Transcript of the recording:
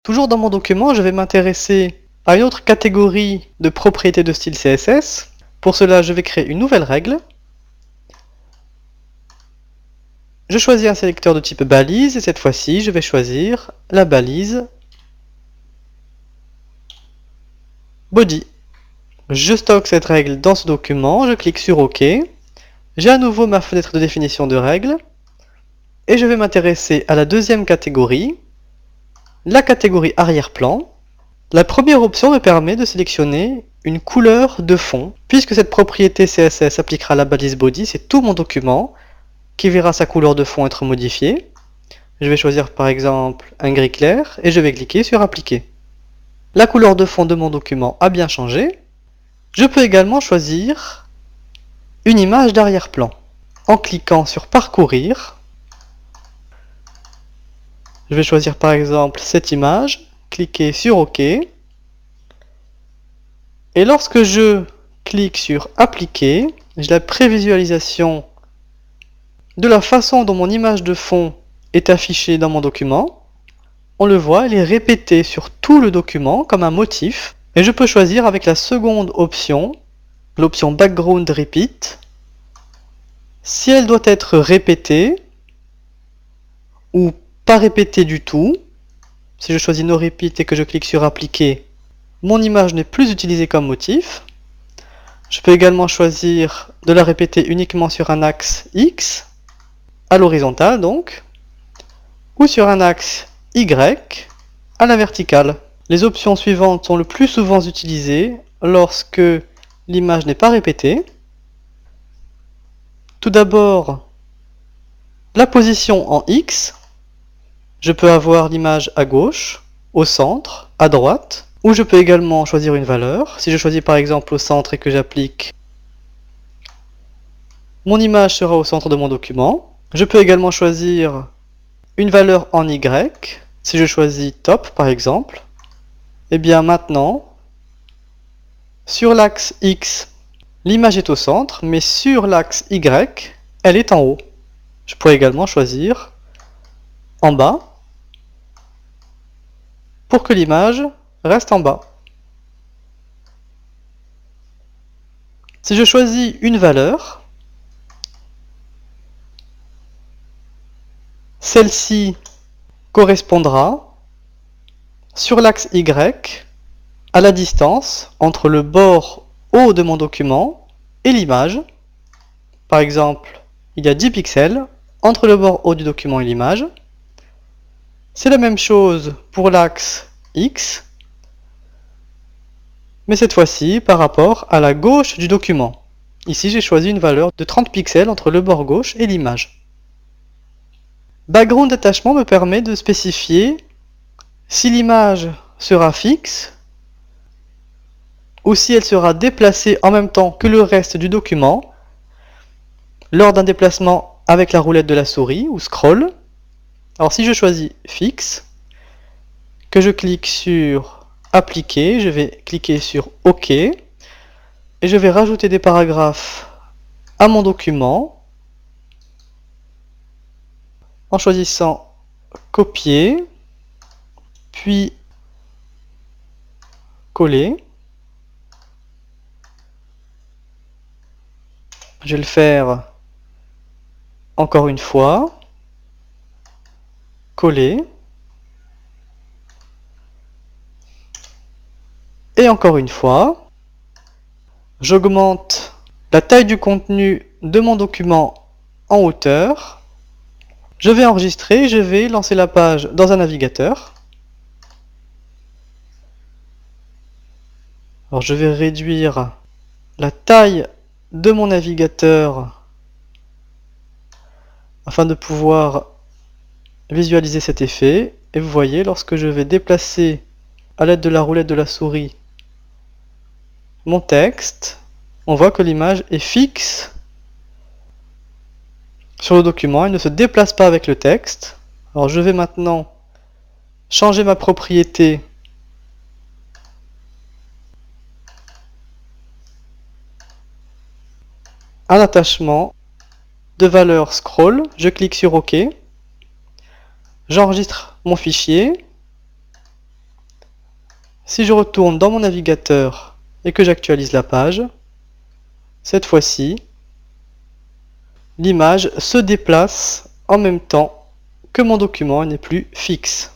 Toujours dans mon document, je vais m'intéresser à une autre catégorie de propriétés de style CSS. Pour cela, je vais créer une nouvelle règle. Je choisis un sélecteur de type balise et cette fois-ci, je vais choisir la balise body. Je stocke cette règle dans ce document, je clique sur OK. J'ai à nouveau ma fenêtre de définition de règle et je vais m'intéresser à la deuxième catégorie, la catégorie arrière-plan. La première option me permet de sélectionner une couleur de fond. Puisque cette propriété CSS appliquera à la balise body, c'est tout mon document qui verra sa couleur de fond être modifiée. Je vais choisir par exemple un gris clair et je vais cliquer sur appliquer. La couleur de fond de mon document a bien changé. Je peux également choisir une image d'arrière-plan. En cliquant sur parcourir, je vais choisir par exemple cette image, cliquer sur OK. Et lorsque je clique sur appliquer, j'ai la prévisualisation de la façon dont mon image de fond est affichée dans mon document. On le voit, elle est répétée sur tout le document comme un motif. Et je peux choisir avec la seconde option, l'option Background Repeat, si elle doit être répétée ou pas répétée du tout. Si je choisis No Repeat et que je clique sur appliquer, mon image n'est plus utilisée comme motif. Je peux également choisir de la répéter uniquement sur un axe X, à l'horizontale donc, ou sur un axe Y, à la verticale. Les options suivantes sont le plus souvent utilisées lorsque l'image n'est pas répétée. Tout d'abord, la position en X. Je peux avoir l'image à gauche, au centre, à droite, ou je peux également choisir une valeur. Si je choisis par exemple au centre et que j'applique, mon image sera au centre de mon document. Je peux également choisir une valeur en Y. Si je choisis top par exemple, et bien maintenant, sur l'axe X, l'image est au centre, mais sur l'axe Y, elle est en haut. Je pourrais également choisir en bas pour que l'image reste en bas. Si je choisis une valeur, celle-ci correspondra sur l'axe Y à la distance entre le bord haut de mon document et l'image. Par exemple, il y a 10 pixels entre le bord haut du document et l'image. C'est la même chose pour l'axe X, mais cette fois-ci par rapport à la gauche du document. Ici, j'ai choisi une valeur de 30 pixels entre le bord gauche et l'image. Background attachement me permet de spécifier si l'image sera fixe ou si elle sera déplacée en même temps que le reste du document lors d'un déplacement avec la roulette de la souris ou scroll. Alors si je choisis fixe, que je clique sur appliquer, je vais cliquer sur OK et je vais rajouter des paragraphes à mon document en choisissant copier, puis coller. Je vais le faire encore une fois, coller, et encore une fois. J'augmente la taille du contenu de mon document en hauteur. Je vais enregistrer, je vais lancer la page dans un navigateur. Alors je vais réduire la taille de mon navigateur afin de pouvoir visualiser cet effet. Et vous voyez, lorsque je vais déplacer à l'aide de la roulette de la souris mon texte, on voit que l'image est fixe sur le document, elle ne se déplace pas avec le texte. Alors je vais maintenant changer ma propriété un attachement de valeur scroll, je clique sur OK, j'enregistre mon fichier Si je retourne dans mon navigateur et que j'actualise la page, cette fois-ci, l'image se déplace en même temps que mon document n'est plus fixe.